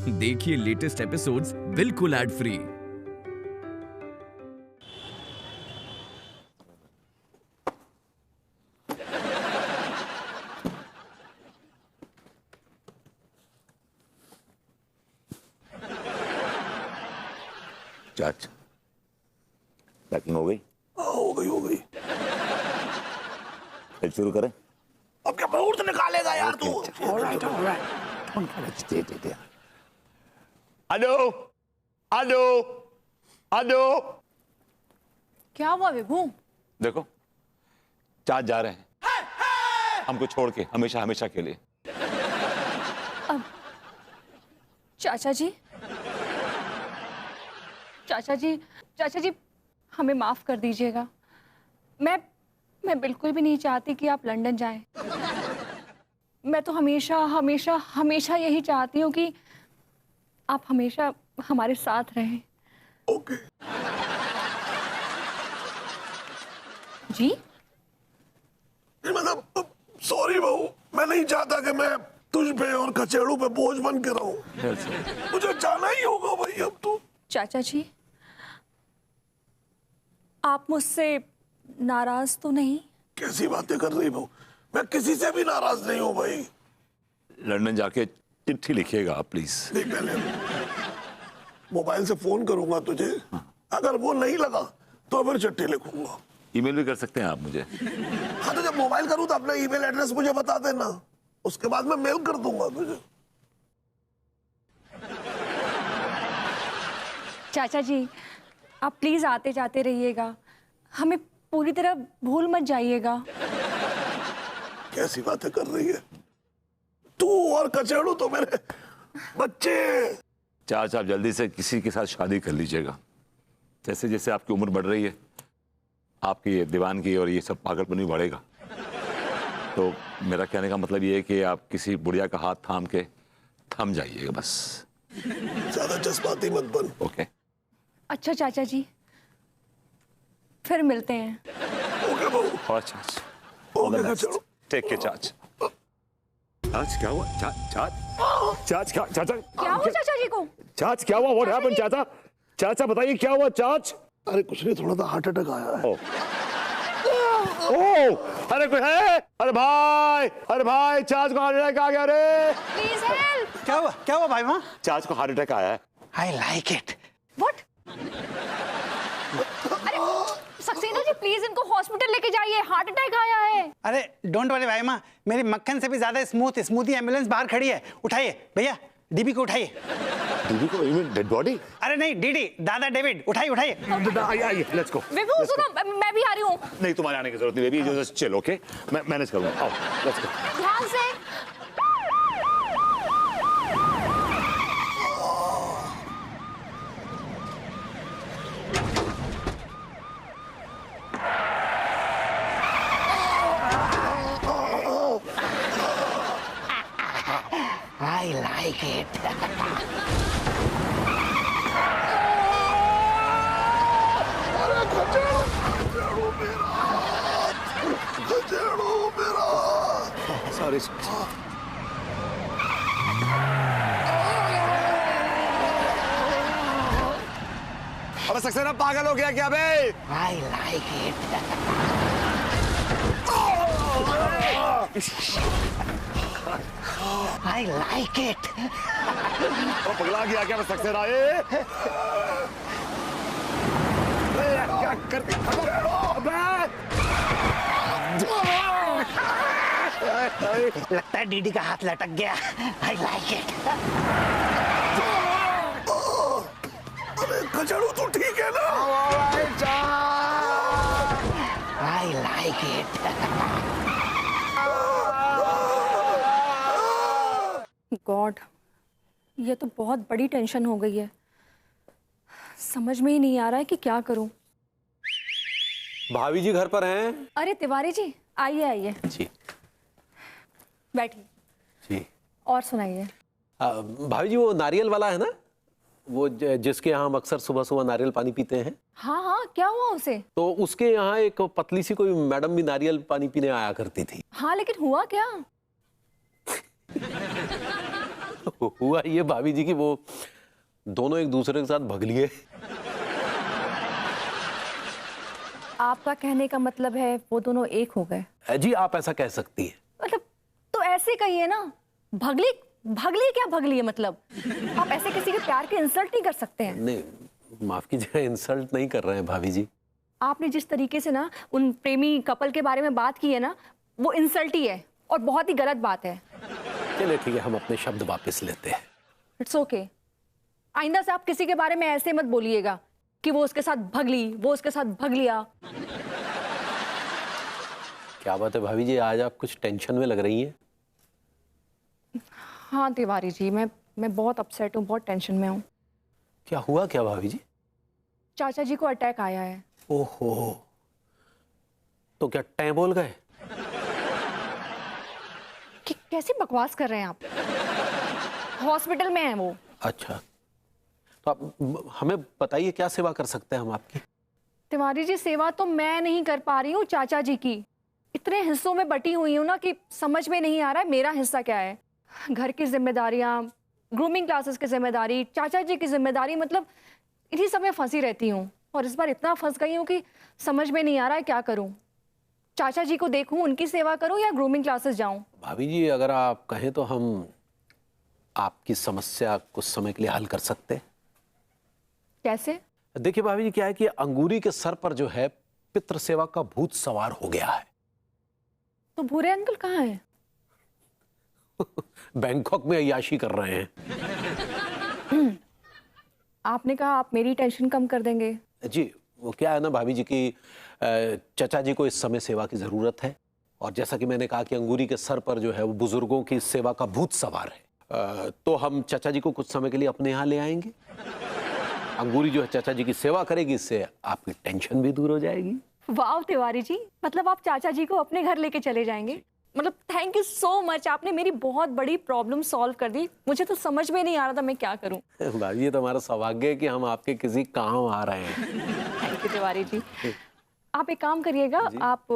देखिए latest episodes बिल्कुल ad free. चाच, पैकिंग हो गई? हो गई हो गई। फिर शुरू करें? अब क्या मुहूर्त निकालेगा यार तू? Alright hello hello hello. क्या हुआ विभू? देखो, चाच जा रहे हैं हमको छोड़ के, हमेशा हमेशा के लिए। चाचा जी, चाचा जी, चाचा जी, हमें माफ कर दीजिएगा। मैं बिल्कुल भी नहीं चाहती कि आप लंदन जाएं। मैं तो हमेशा हमेशा हमेशा यही चाहती हूँ कि आप हमेशा हमारे साथ रहें। ओके। जी? मतलब सॉरी बहू, मैं नहीं चाहता कि मैं तुझ पे और कचेड़ू पे बोझ बन के रहूं। मुझे जाना ही होगा भाई अब तो। चाचा जी, आप मुझसे नाराज तो नहीं? कैसी बातें कर रही बहू? मैं किसी से भी नाराज नहीं हूँ भाई। लंदन जाके चिट्ठी लिखिएगा प्लीज। देख, पहले मोबाइल से फोन करूंगा तुझे, अगर वो नहीं लगा तो फिर चिट्ठी लिखूंगा। ईमेल भी कर सकते हैं आप मुझे। हाँ, तो जब मोबाइल करूँ तो अपना ईमेल एड्रेस मुझे बता देना, उसके बाद मैं मेल कर दूंगा तुझे। चाचा जी, आप प्लीज आते जाते रहिएगा, हमें पूरी तरह भूल मत जाइएगा। कैसी बातें कर रही है तू? और कचेड़ू तो मेरे बच्चे। चाचा, आप जल्दी से किसी के साथ शादी कर लीजिएगा। जैसे जैसे आपकी उम्र बढ़ रही है, आपकी ये दीवानगी और ये सब पागलपनी बढ़ेगा। तो मेरा कहने का मतलब ये है कि आप किसी बुढ़िया का हाथ थाम के थम जाइएगा बस। ज्यादा जज्बाती मत बन। ओके? अच्छा चाचा जी, फिर मिलते हैं। ओके बहू। और चाच, ओके कचेड़ू। टेक के चाच। चाच क्या हुआ? चाच क्या? चाचा क्या हुआ चाचा जी को? चाच क्या हुआ? व्हाट हैपेंड चाचा? चाचा बताइए क्या हुआ चाच? अरे कुछ नहीं, थोड़ा सा हार्ट अटैक आया है। ओह, अरे कोई है? अरे भाई चाच को हार्ट अटैक आ गया रे। Please help. क्या हुआ भाई? माँ, चाच को हार्ट अटैक आया है। आई लाइक इट। व्हाट? अरे सक्सेना जी, प्लीज इनको हॉस्पिटल लेके जाइए, हार्ट अटैक आया है। अरे डोंट वरी भाई माँ, मेरी मक्खन से भी ज्यादा स्मूथी एम्बुलेंस बाहर खड़ी है। उठाइए भैया, डीबी को उठाइए। डीबी को? You mean dead body? अरे नहीं, डीडी, दादा डेविड, उठाइए। आइए, लेट्स गो। विभू सुनो, मैं भी आ रही हूँ। नहीं, तुम्हारे आने की जरूरत नहीं बेबी, जस्ट चिल, ओके? मैं मैनेज करूंगा। आओ, लेट्स गो। ध्यान से। आई लाइक इट। कचेड़ू मेरा। सॉरी। अबे सक्सेना पागल हो गया क्या बे? I like it. I like it. पगला गया क्या मैं सक्सेना? क्या करते? लगता है डीडी का हाथ लटक गया। आई लाइक इट। अरे कचेड़ू तू ठीक है ना? आई लाइक इट। गॉड, ये तो बहुत बड़ी टेंशन हो गई है। समझ में ही नहीं आ रहा है कि क्या करूं। भाभी जी घर पर हैं? अरे तिवारी जी, आइए आइए, जी बैठिए। जी। और सुनाइए। भाभी जी, वो नारियल वाला है ना, वो जिसके यहाँ हम अक्सर सुबह सुबह नारियल पानी पीते हैं? हाँ हाँ, क्या हुआ उसे? तो उसके यहाँ एक पतली सी कोई मैडम भी नारियल पानी पीने आया करती थी। हाँ, लेकिन हुआ क्या? हुआ ये भाभी जी कि वो दोनों एक दूसरे के साथ भग लिए। आपका कहने का मतलब है वो दोनों एक हो गए? जी आप ऐसा कह सकती है। मतलब तो ऐसे कहिए ना, भगली भगली क्या भगली है मतलब? आप ऐसे किसी के प्यार की इंसल्ट नहीं कर सकते हैं। नहीं, माफ कीजिएगा, इंसल्ट नहीं कर रहे हैं भाभी जी। आपने जिस तरीके से ना उन प्रेमी कपल के बारे में बात की है ना, वो इंसल्ट ही है और बहुत ही गलत बात है। चलिए ठीक है, हम अपने शब्द वापस लेते हैं। It's okay. आइंदा से आप किसी के बारे में ऐसे मत बोलिएगा कि वो उसके साथ भगली, वो उसके साथ भग लिया। क्या बात है भाभी जी, आज आप कुछ टेंशन में लग रही हैं। हाँ तिवारी जी, मैं बहुत अपसेट हूँ, बहुत टेंशन में हूँ। क्या हुआ क्या भाभी जी? चाचा जी को अटैक आया है। ओहो, तो क्या टैं बोल गए? कि कैसी बकवास कर रहे हैं आप? हॉस्पिटल में है वो। अच्छा, तो आप हमें बताइए क्या सेवा कर सकते हैं हम आपकी। तिवारी जी, सेवा तो मैं नहीं कर पा रही हूँ, चाचा जी की। इतने हिस्सों में बटी हुई हूँ ना कि समझ में नहीं आ रहा है मेरा हिस्सा क्या है। घर की जिम्मेदारियाँ, ग्रूमिंग क्लासेस की जिम्मेदारी, चाचा जी की जिम्मेदारी, मतलब इन्हीं सब में फंसी रहती हूँ। और इस बार इतना फंस गई हूँ कि समझ में नहीं आ रहा है क्या करूँ। चाचा जी को देखूँ, उनकी सेवा करूँ या ग्रूमिंग क्लासेस जाऊँ? भाभी जी अगर आप कहें तो हम आपकी समस्या कुछ समय के लिए हल कर सकते हैं। कैसे? देखिए भाभी जी, क्या है कि अंगूरी के सर पर जो है पितृ सेवा का भूत सवार हो गया है। तो भूरे अंकल कहाँ हैं? बैंकॉक में अय्याशी कर रहे हैं। आपने कहा आप मेरी टेंशन कम कर देंगे। जी, वो क्या है ना भाभी जी की चचा जी को इस समय सेवा की जरूरत है, और जैसा कि मैंने कहा कि अंगूरी के सर पर जो है वो बुजुर्गों की सेवा का भूत सवार है। तो हम चचा जी को कुछ समय के लिए अपने यहाँ ले आएंगे। अंगूरी जो है चचा जी की सेवा करेगी, इससे आपकी टेंशन भी दूर हो जाएगी। वाह तिवारी जी, मतलब आप चाचा जी को अपने घर लेके चले जाएंगे? मतलब थैंक यू सो मच, आपने मेरी बहुत बड़ी प्रॉब्लम सॉल्व कर दी। मुझे तो समझ में नहीं आ रहा था मैं क्या करूं। भाभी ये तो हमारा सौभाग्य है कि हम आपके किसी काम आ रहे हैं। Thank you Tiwari ji. आप एक काम करिएगा, आप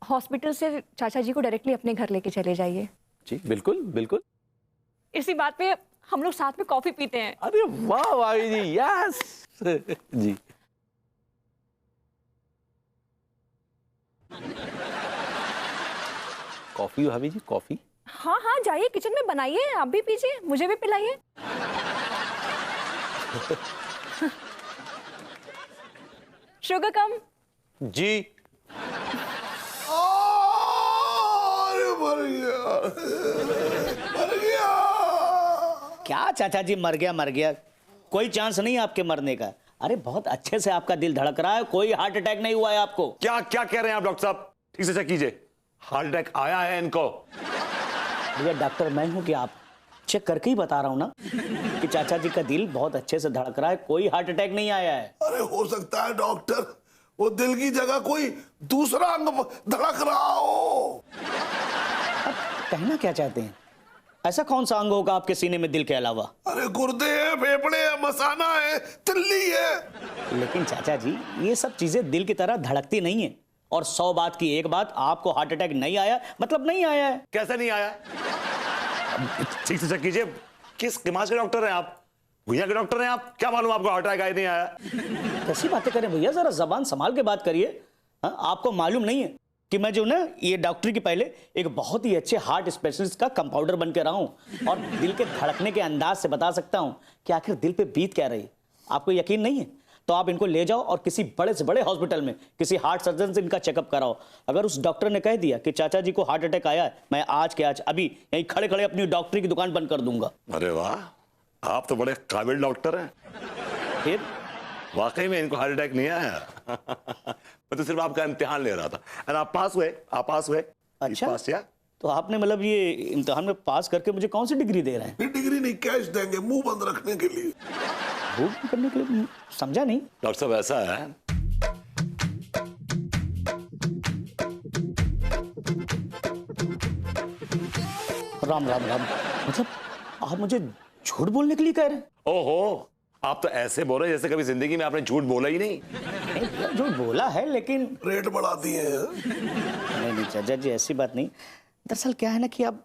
हॉस्पिटल से चाचा जी को डायरेक्टली अपने घर लेके चले जाइए। जी बिल्कुल बिल्कुल। इसी बात पे हम लोग साथ में कॉफी पीते हैं। अरे वाह भाभी जी, यस जी। कॉफी भाभी जी, कॉफी? हाँ हाँ, जाइए किचन में बनाइए, आप भी पीजिए, मुझे भी पिलाइए। शुगर कम? जी। अरे मर गया, मर गया। क्या चाचा जी, मर गया? कोई चांस नहीं आपके मरने का। अरे बहुत अच्छे से आपका दिल धड़क रहा है, कोई हार्ट अटैक नहीं हुआ है आपको। क्या क्या कह रहे हैं आप डॉक्टर साहब? ठीक से चेक कीजिए, हार्ट अटैक आया है इनको। भैया डॉक्टर मैं हूं कि आप चेक करके ही बता रहा हूं ना कि चाचा जी का दिल बहुत अच्छे से धड़क रहा है, कोई हार्ट अटैक नहीं आया है। अरे हो सकता है डॉक्टर, वो दिल की जगह कोई दूसरा अंग धड़क रहा हो। अब कहना क्या चाहते हैं? ऐसा कौन सा अंग होगा आपके सीने में दिल के अलावा? अरे गुर्दे है, फेफड़े है, मसाना है, तिल्ली है। लेकिन चाचा जी ये सब चीजें दिल की तरह धड़कती नहीं है। और 100 बात की एक बात, आपको हार्ट अटैक नहीं आया मतलब नहीं आया है। कैसे नहीं आया? ठीक से चेक कीजिए। किस दिमाग के डॉक्टर हैं आप? भैया के डॉक्टर हैं आप? क्या मालूम आपको हार्ट अटैक आया नहीं आया? कैसी बातें करें भैया, जरा जबान संभाल के बात करिए। हाँ, आपको मालूम नहीं है कि मैं जो ना ये डॉक्टरी के पहले एक बहुत ही अच्छे हार्ट स्पेशलिस्ट का कंपाउंडर बन के रहा हूं, और दिल के धड़कने के अंदाज से बता सकता हूं कि आखिर दिल पे बीत क्या रही। आपको यकीन नहीं है तो आप इनको ले जाओ और किसी बड़े से बड़े हॉस्पिटल में किसी हार्ट सर्जन से इनका चेकअप कराओ। अगर उस डॉक्टर ने कह दिया कि चाचा जी को हार्ट अटैक आया है, मैं आज के आज अभी यहीं खड़े खड़े अपनी डॉक्टरी की दुकान बंद कर दूंगा। अरे वाह, आप तो बड़े काबिल डॉक्टर हैं। फिर वाकई में इनको हार्ट अटैक नहीं आया। मैं तो सिर्फ आपका इम्तिहान ले रहा था। और आप पास हुए, आप पास हुए। अच्छा, पास किया? तो आपने मतलब ये इम्तिहान में पास करके मुझे कौन सी डिग्री दे रहे हैं? ये डिग्री नहीं, कैश देंगे मुंह बंद रखने के लिए। वो करने के लिए? समझा नहीं। डॉक्टर साहब ऐसा है, राम राम राम, मतलब आप मुझे झूठ बोलने के लिए कह रहे हैं? ओहो, आप तो ऐसे बोल रहे हैं जैसे कभी जिंदगी में आपने झूठ बोला ही नहीं। नहीं, झूठ बोला है लेकिन रेट बढ़ा दिए हैं। नहीं चाचा जी, ऐसी बात नहीं। दरअसल क्या है ना कि अब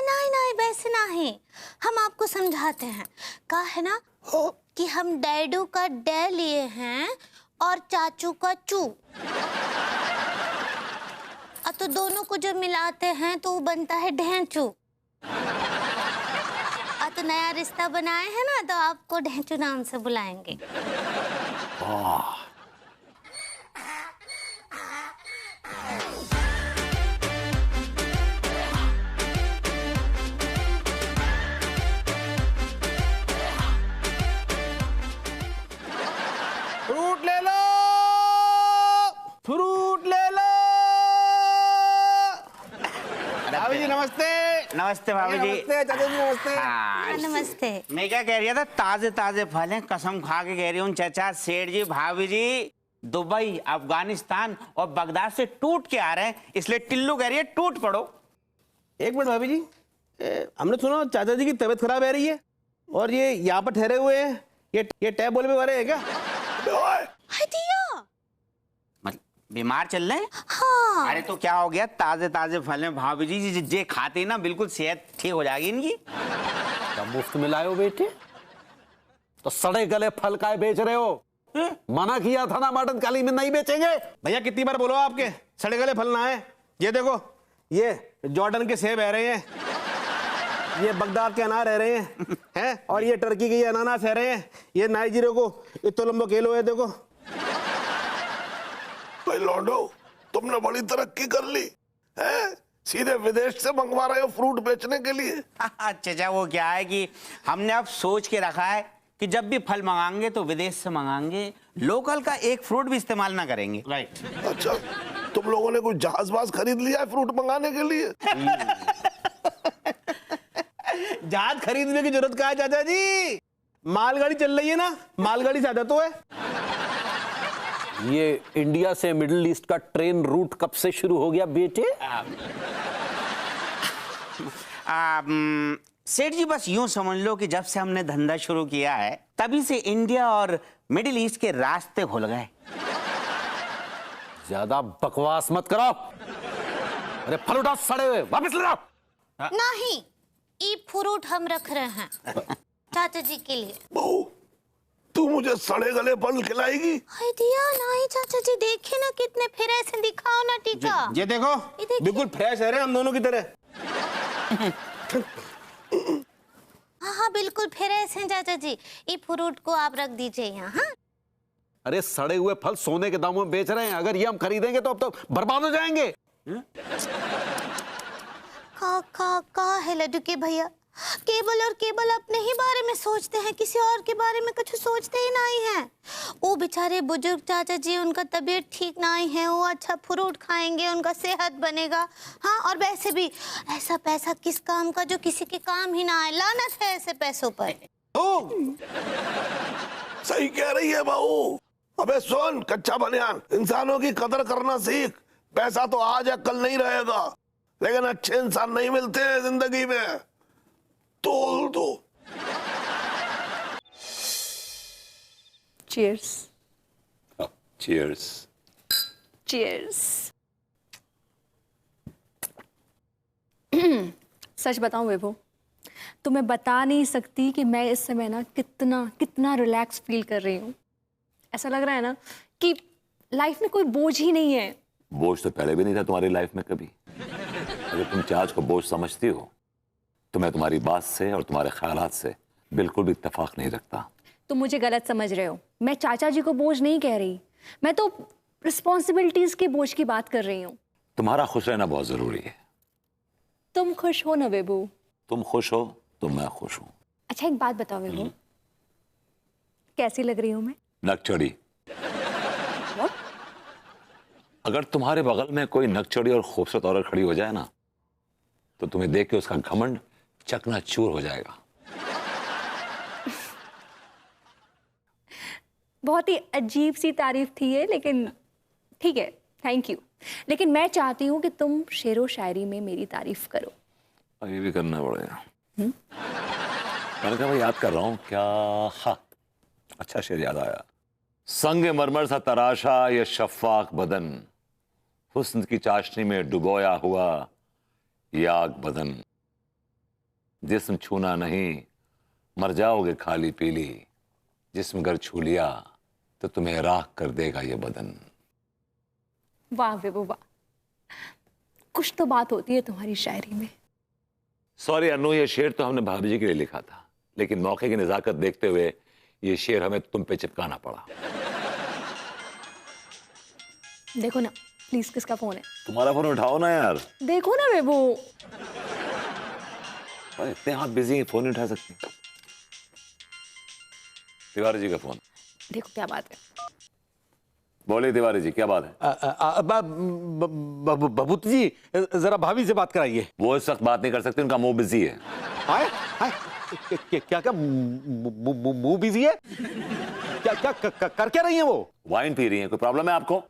नहीं नहीं वैसे नहीं, हम आपको समझाते हैं। का है ना कि हम डैडू का डे लिए हैं और चाचू का चू, तो दोनों को जब मिलाते हैं तो वो बनता है ढेंचू। तो नया रिश्ता बनाए हैं ना, तो आपको ढेंचू नाम से बुलाएंगे। फ्रूट ले लो, फ्रूट ले लो। भाभी जी नमस्ते। नमस्ते भाभी जी। नमस्ते चाचा जी, नमस्ते। हाँ, नमस्ते। मैं क्या कह रहा था, ताजे ताजे फल हैं, कसम खा के कह रही हूँ चाचा, सेठ जी, भाभी जी दुबई, अफगानिस्तान और बगदाद से टूट के आ रहे हैं, इसलिए टिल्लू कह रही है टूट पड़ो। एक मिनट भाभी जी, हमने सुना चाचा जी की तबीयत खराब है रही है और ये यहाँ पर ठहरे हुए हैं, ये टैब बोल में भरे हैं क्या? मतलब बीमार चल रहे हैं? हाँ। अरे तो क्या हो गया, ताजे ताजे फल हैं भाभी जी, जे खाते ना बिल्कुल सेहत ठीक हो जाएगी इनकी। क्या मुफ्त में लाए हो बेटे? तो सड़े गले फल काय बेच रहे हो? मना किया था ना मटन काली में नहीं बेचेंगे। भैया कितनी बार बोलो आपके सड़े गले फल ना है। ये देखो, ये जॉर्डन के सेब रह रहे हैं, ये बगदाद के अनार रह रहे हैं, हैं? और ये टर्की के ये अनानास रह रहे हैं, ये नाइजीरिया को इतोलंबो केलो है। देखो भाई लौंडो, तुमने बड़ी तरक्की कर ली है, सीधे विदेश से मंगवा रहे हो फ्रूट बेचने के लिए। अच्छा, वो क्या है कि हमने अब सोच के रखा है कि जब भी फल मंगाएंगे तो विदेश से मंगाएंगे, लोकल का एक फ्रूट भी इस्तेमाल ना करेंगे। राइट। अच्छा, तुम लोगों ने कुछ जहाज बाज खरीद लिया है फ्रूट मंगाने के लिए? जहाज खरीदने की जरूरत क्या है चाचा जी? मालगाड़ी चल रही है ना, मालगाड़ी से आ जाता है। ये इंडिया से मिडिल ईस्ट का ट्रेन रूट कब से शुरू हो गया बेटे? सेठ जी बस यूं समझ लो कि जब से हमने धंधा शुरू किया है तभी से इंडिया और मिडिल ईस्ट के रास्ते खुल गए। ज्यादा बकवास मत करो। अरे फल उठाओ सड़े हुए, वापस ले जाओ। नहीं, ये फ्रूट हम रख रहे हैं चाचा जी के लिए। बहू, तू मुझे सड़े गले फल खिलाएगी? हाय दिया नहीं चाचा जी, देखिए ना कितने फ्रेश हैं, दिखाओ ना टीका। ये देखो, बिल्कुल फ्रेश है हम दोनों की तरह। हाँ हाँ बिल्कुल फ्रेश हैं चाचा जी, ये फ्रूट को आप रख दीजिए यहाँ। हाँ? अरे सड़े हुए फल सोने के दामों में बेच रहे हैं, अगर ये हम खरीदेंगे तो अब तो बर्बाद हो जाएंगे। का है लड्डू के भैया, केवल और केवल अपने ही बारे में सोचते हैं, किसी और के बारे में कुछ सोचते ही नहीं है। वो बेचारे बुजुर्ग चाचा जी, उनका तबीयत ठीक नहीं है, वो अच्छा फ्रूट खाएंगे, उनका सेहत बनेगा। हाँ, और वैसे भी ऐसा पैसा किस काम का जो किसी के काम ही ना आए, लानत है ऐसे पैसों पर। सही कह रही है बहू। अबे सुन कच्चा बनियान, इंसानों की कदर करना सीख। पैसा तो आज या कल नहीं रहेगा, लेकिन अच्छे इंसान नहीं मिलते हैं जिंदगी में। तोल दो। चीयर्स। चीयर्स। चीयर्स। सच बताऊं विभू, तो मैं बता नहीं सकती कि मैं इस समय ना कितना रिलैक्स फील कर रही हूँ। ऐसा लग रहा है ना कि लाइफ में कोई बोझ ही नहीं है। बोझ तो पहले भी नहीं था तुम्हारी लाइफ में कभी। अगर तुम चार्ज को बोझ समझती हो तो मैं तुम्हारी बात से और तुम्हारे ख्यालात से बिल्कुल भी इत्तेफाक नहीं रखता। तुम मुझे गलत समझ रहे हो, मैं चाचा जी को बोझ नहीं कह रही, मैं तो रिस्पॉन्सिबिलिटीज के बोझ की बात कर रही हूँ। तुम्हारा खुश रहना बहुत जरूरी है। तुम खुश हो ना विभू? तुम खुश हो तो मैं खुश हूँ। अच्छा एक बात बताओ विभू, कैसी लग रही हूँ मैं? नकचड़ी। अगर तुम्हारे बगल में कोई नकचड़ी और खूबसूरत औरत खड़ी हो जाए ना, तो तुम्हें देख के उसका घमंड चकनाचूर हो जाएगा। बहुत ही अजीब सी तारीफ थी ये, लेकिन ठीक है, थैंक यू। लेकिन मैं चाहती हूँ कि तुम शेरो शायरी में मेरी तारीफ करो। ये भी करना पड़ेगा। मैंने कहा भाई याद कर रहा हूँ क्या। हाँ, अच्छा शेर याद आया। संग मरमर सा तराशा ये शफ़ाक बदन, हुस्न की चाशनी में डुबोया हुआ ये आग बदन, जिस्म छूना नहीं, मर जाओगे खाली पीली। जिस्म अगर छू लिया तो तुम्हें राख कर देगा ये बदन। वाह बेबू वाह, कुछ तो बात होती है तुम्हारी शायरी में। सॉरी अनु, ये शेर तो हमने भाभी जी के लिए लिखा था, लेकिन मौके की नजाकत देखते हुए ये शेर हमें तुम पे चिपकाना पड़ा। देखो ना प्लीज, किसका फोन है? तुम्हारा फोन उठाओ ना यार। देखो ना बेबू। इतने हाथ बिजी हैं, फोन नहीं उठा सकती। तिवारी जी का फोन। देखो क्या बात है। बोले तिवारी जी, क्या बात है? बबूत जी जरा भाभी से बात कराइए। वो इस वक्त बात नहीं कर सकते, उनका मुंह बिजी है। हाय हाय, क्या क्या मुंह बिजी है? क्या क्या कर क्या रही है वो? वाइन पी रही हैं, कोई प्रॉब्लम है आपको?